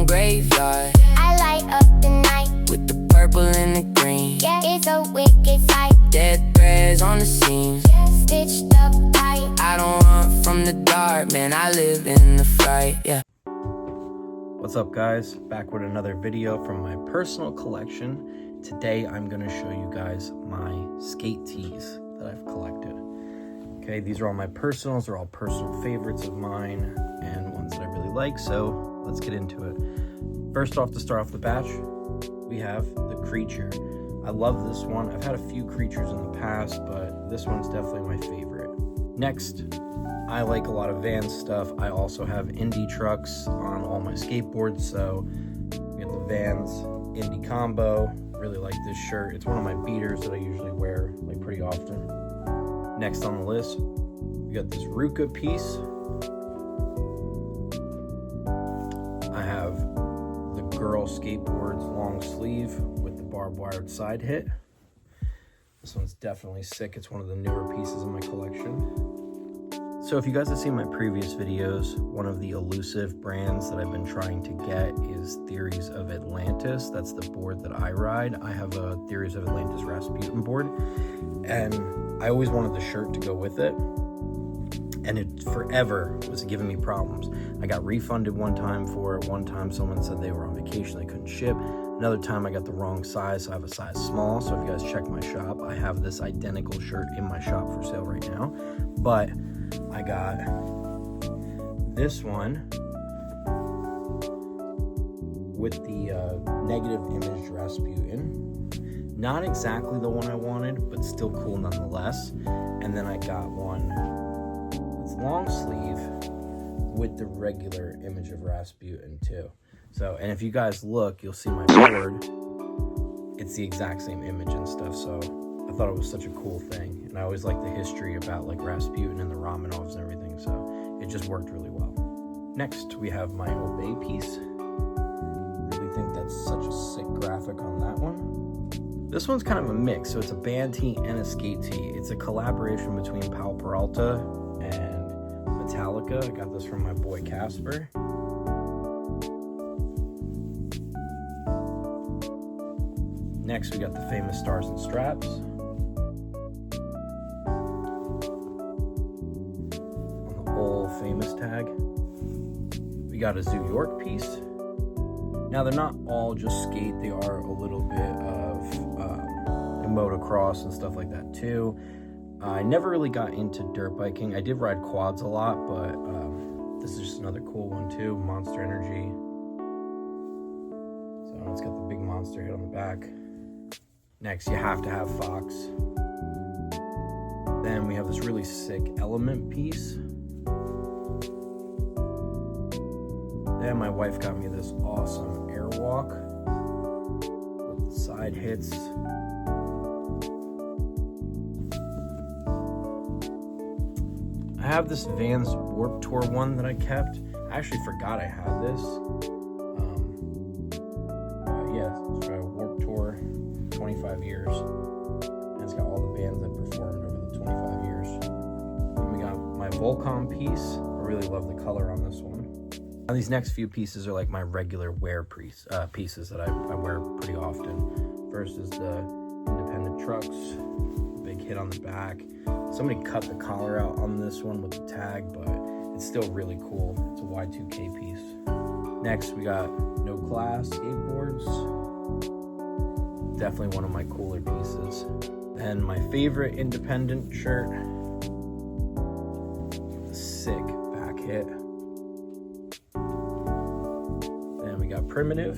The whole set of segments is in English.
on graveyard. I light up the night with the purple and the green. Yeah, it's a wicked sight. Dead threads on the seams, Stitched up tight. I don't run from the dark, man, I live in the fright, yeah. What's up, guys? Back with another video from my personal collection. Today I'm going to show you guys my skate tees that I've collected. Okay, these are all my personals. They're all personal favorites of mine and ones that I really like, so let's get into it. First off, to start off the batch, we have the Creature. I love this one. I've had a few Creatures in the past, but this one's definitely my favorite. Next, I like a lot of Vans stuff. I also have Indy trucks on all my skateboards, so we got the Vans Indy combo. Really like this shirt. It's one of my beaters that I usually wear like pretty often. Next on the list, we got this Ruka piece. I have the Girl Skateboards long sleeve with the barbed wired side hit. This one's definitely sick. It's one of the newer pieces in my collection. So if you guys have seen my previous videos, one of the elusive brands that I've been trying to get is Theories of Atlantis. That's the board that I ride. I have a Theories of Atlantis Rasputin board, and I always wanted the shirt to go with it, and it forever was giving me problems. I got refunded one time for it. One time someone said they were on vacation, they couldn't ship. Another time I got the wrong size, so I have a size small. So if you guys check my shop, I have this identical shirt in my shop for sale right now. But I got this one with the negative image Rasputin. Not exactly the one I wanted, but still cool nonetheless. And then I got one that's long sleeve with the regular image of Rasputin too. So, and if you guys look, you'll see my board. It's the exact same image and stuff, so I thought it was such a cool thing. And I always like the history about like Rasputin and the Romanovs and everything, so it just worked really well. Next, we have my Obey piece. Really think that's such a sick graphic on that one. This one's kind of a mix, so it's a band tee and a skate tee. It's a collaboration between Powell Peralta and Metallica. I got this from my boy Casper. Next, we got the famous Stars and Straps. On the old famous tag. We got a Zoo York piece. Now, they're not all just skate. They are a little bit of motocross and stuff like that too. I never really got into dirt biking. I did ride quads a lot, but this is just another cool one too. Monster Energy. So it's got the big monster hit on the back. Next, you have to have Fox. Then we have this really sick Element piece. Then my wife got me this awesome Airwalk with the side hits. I have this Vans Warped Tour one that I kept. I actually forgot I had this. Let's try Warped Tour, 25 years. And it's got all the bands that performed over the 25 years. Then we got my Volcom piece. I really love the color on this one. Now these next few pieces are like my regular wear pieces that I wear pretty often. First is the Independent Trucks, big hit on the back. Somebody cut the collar out on this one with the tag, but it's still really cool. It's a Y2K piece. Next, we got No Class skateboards. Definitely one of my cooler pieces. And my favorite independent shirt, the sick back hit. Then we got Primitive.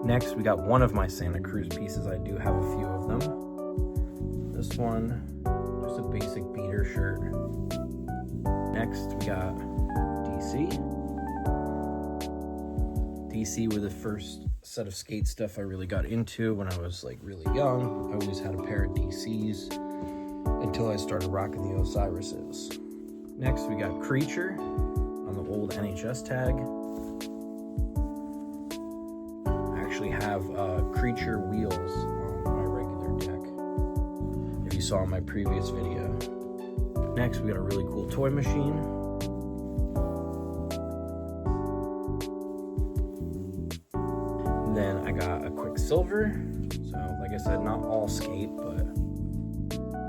Next, we got one of my Santa Cruz pieces. I do have a few of them. This one, just a basic beater shirt. Next, we got DC were the first set of skate stuff I really got into when I was like really young. I always had a pair of DCs until I started rocking the Osiris's. Next, we got Creature on the old NHS tag. I actually have Creature wheels on my regular deck. If you saw in my previous video. Next, we got a really cool toy machine. And then I got a Quicksilver. So, like I said, not all skate, but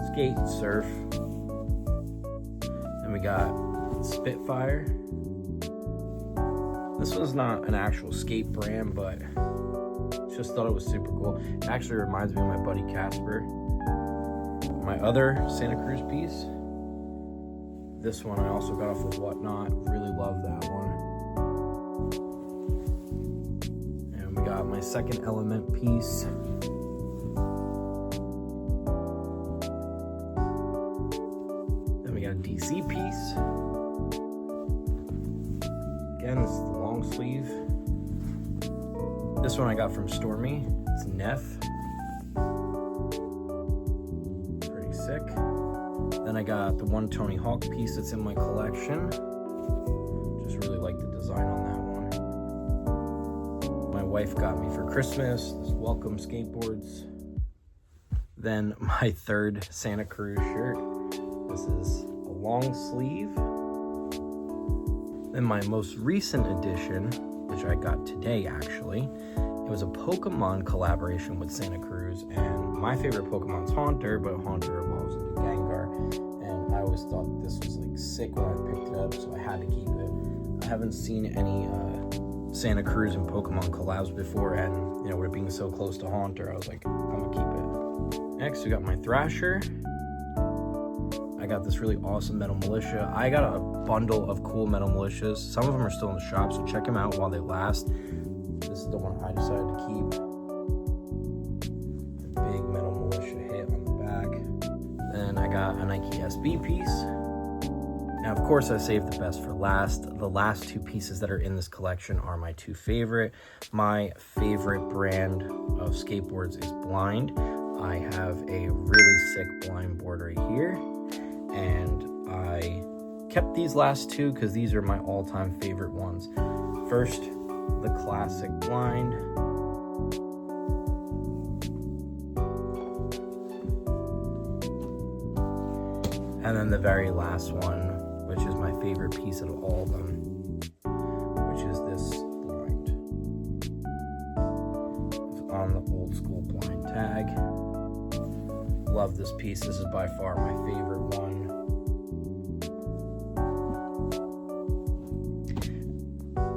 skate, surf. Then we got Spitfire. This was not an actual skate brand, but just thought it was super cool. It actually reminds me of my buddy Casper. My other Santa Cruz piece. This one I also got off of Whatnot. Really love that one. And we got my second Element piece. Then we got a DC piece. Again, this is the long sleeve. This one I got from Stormy. It's Neff. Pretty sick. Then I got the one Tony Hawk piece that's in my collection. Just really like the design on that one. My wife got me for Christmas this Welcome Skateboards. Then my third Santa Cruz shirt. This is a long sleeve. Then my most recent edition, which I got today actually, it was a Pokemon collaboration with Santa Cruz, and my favorite Pokemon's Haunter, but Haunter evolves into Gengar, and I always thought this was like sick when I picked it up, so I had to keep it. I haven't seen any Santa Cruz and Pokemon collabs before, and you know, with it being so close to Haunter, I was like, I'm gonna keep it. Next, we got my Thrasher. I got this really awesome Metal Militia. I got a bundle of cool Metal Militias. Some of them are still in the shop, so check them out while they last. This is the one I decided to keep. The big Metal Militia hit on the back. Then I got a Nike SB piece. Now, of course, I saved the best for last. The last two pieces that are in this collection are my two favorite. My favorite brand of skateboards is Blind. I have a really sick Blind board right here. And I kept these last two because these are my all-time favorite ones. First, the classic Blind. And then the very last one, which is my favorite piece out of all of them, which is this Blind. It's on the old school Blind tag. Love this piece. This is by far my favorite one.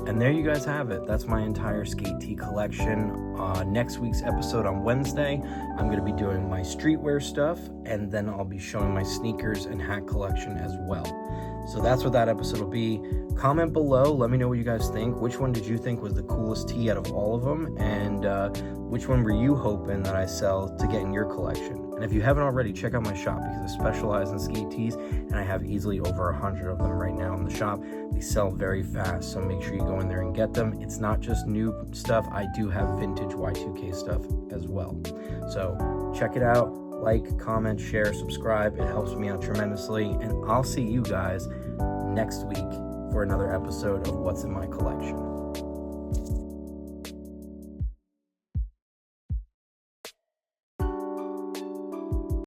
And there you guys have it. That's my entire skate tee collection. Next week's episode on Wednesday, I'm going to be doing my streetwear stuff, and then I'll be showing my sneakers and hat collection as well. So that's what that episode will be. Comment below. Let me know what you guys think. Which one did you think was the coolest tee out of all of them? And which one were you hoping that I sell to get in your collection? And if you haven't already, check out my shop because I specialize in skate tees, and I have easily over 100 of them right now in the shop. They sell very fast, so make sure you go in there and get them. It's not just new stuff. I do have vintage Y2K stuff as well. So check it out. Like, comment, share, subscribe. It helps me out tremendously. And I'll see you guys next week for another episode of What's in My Collection.